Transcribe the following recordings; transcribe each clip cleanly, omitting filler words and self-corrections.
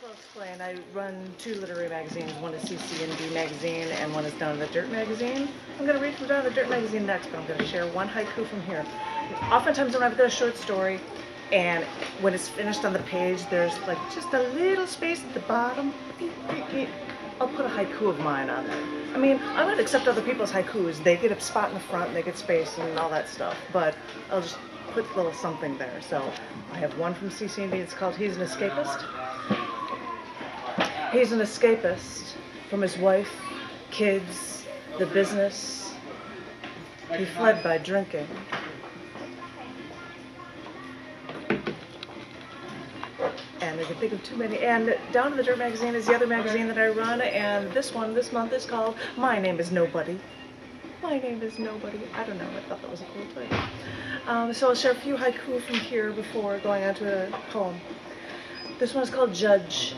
I'll explain. I run 2 literary magazines. One is cc&d magazine and one is Down in the Dirt magazine. I'm going to read from Down in the Dirt magazine next, but I'm going to share one haiku from here. Oftentimes when I've got a short story and when it's finished on the page, there's like just a little space at the bottom. I'll put a haiku of mine on there. I mean, I would accept other people's haikus. They get a spot in the front and they get space and all that stuff, but I'll just put a little something there. So I have one from cc&d. It's called He's an Escapist. He's an escapist from his wife, kids, the business. He fled by drinking. And I can think of too many. And Down in the Dirt magazine is the other magazine that I run, and this one this month is called My Name is Nobody. My name is Nobody. I don't know, I thought that was a cool title. So I'll share a few haiku from here before going on to a poem. This one is called Judge.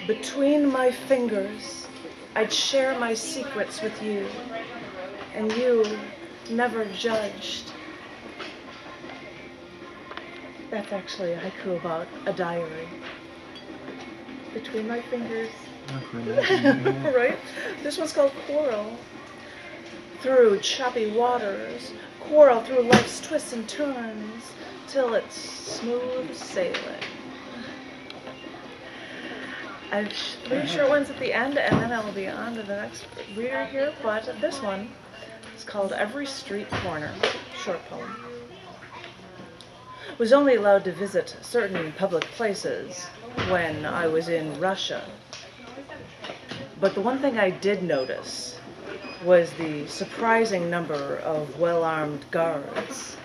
Between my fingers, I'd share my secrets with you, and you never judged. That's actually a haiku about a diary. Between my fingers. Right? This one's called Quarrel. Through choppy waters, quarrel through life's twists and turns, till it's smooth sailing. I have 3 short ones at the end, and then I'll be on to the next reader here, but this one is called Every Street Corner, short poem. Was only allowed to visit certain public places when I was in Russia. But the one thing I did notice was the surprising number of well-armed guards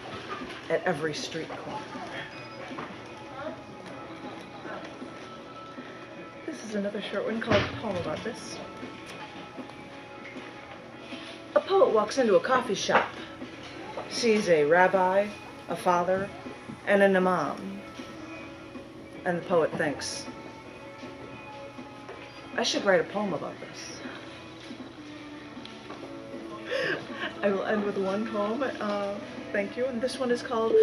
at every street corner. This is another short one called Poem About This. A poet walks into a coffee shop, sees a rabbi, a father, and an imam, and the poet thinks, I should write a poem about this. I will end with one poem. Thank you. And this one is called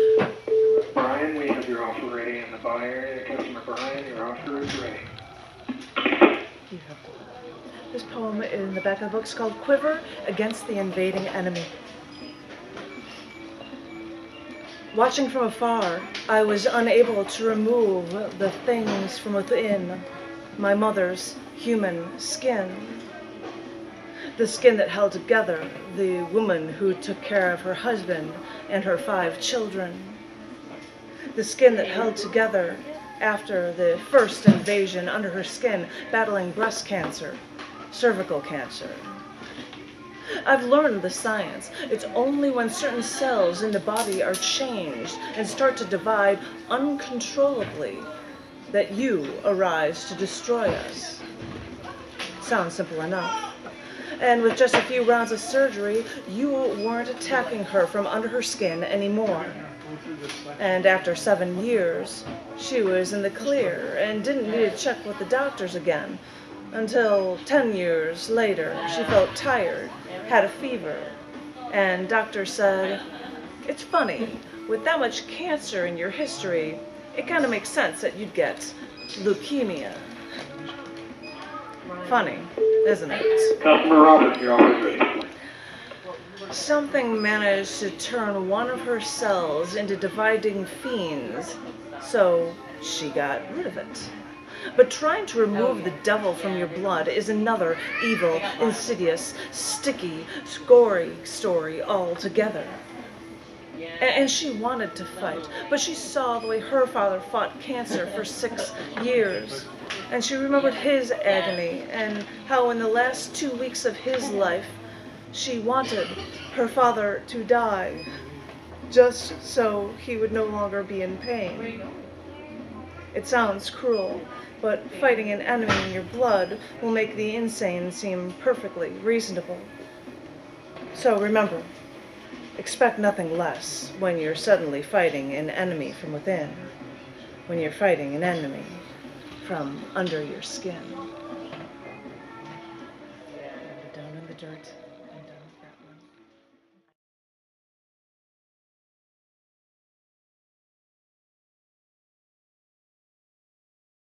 Brian, we have your offer ready in the buyer. Customer Brian, your offer is ready. You have to. This poem in the back of the book is called Quiver Against the Invading Enemy. Watching from afar, I was unable to remove the things from within my mother's human skin. The skin that held together the woman who took care of her husband and her 5 children. The skin that held together after the first invasion under her skin, battling breast cancer, cervical cancer. I've learned the science. It's only when certain cells in the body are changed and start to divide uncontrollably that you arise to destroy us. Sounds simple enough. And with just a few rounds of surgery, you weren't attacking her from under her skin anymore. And after 7 years, she was in the clear and didn't need to check with the doctors again. Until 10 years later, she felt tired, had a fever, and doctor said, it's funny, with that much cancer in your history, it kind of makes sense that you'd get leukemia. Funny, isn't it? Customer Robert, your offer is ready. Something managed to turn one of her cells into dividing fiends, so she got rid of it. But trying to remove the devil from your blood is another evil, insidious, sticky, gory story altogether. And she wanted to fight, but she saw the way her father fought cancer for 6 years. And she remembered his agony and how in the last 2 weeks of his life, she wanted her father to die, just so he would no longer be in pain. It sounds cruel, but fighting an enemy in your blood will make the insane seem perfectly reasonable. So remember, expect nothing less when you're suddenly fighting an enemy from within, when you're fighting an enemy from under your skin. Down in the dirt.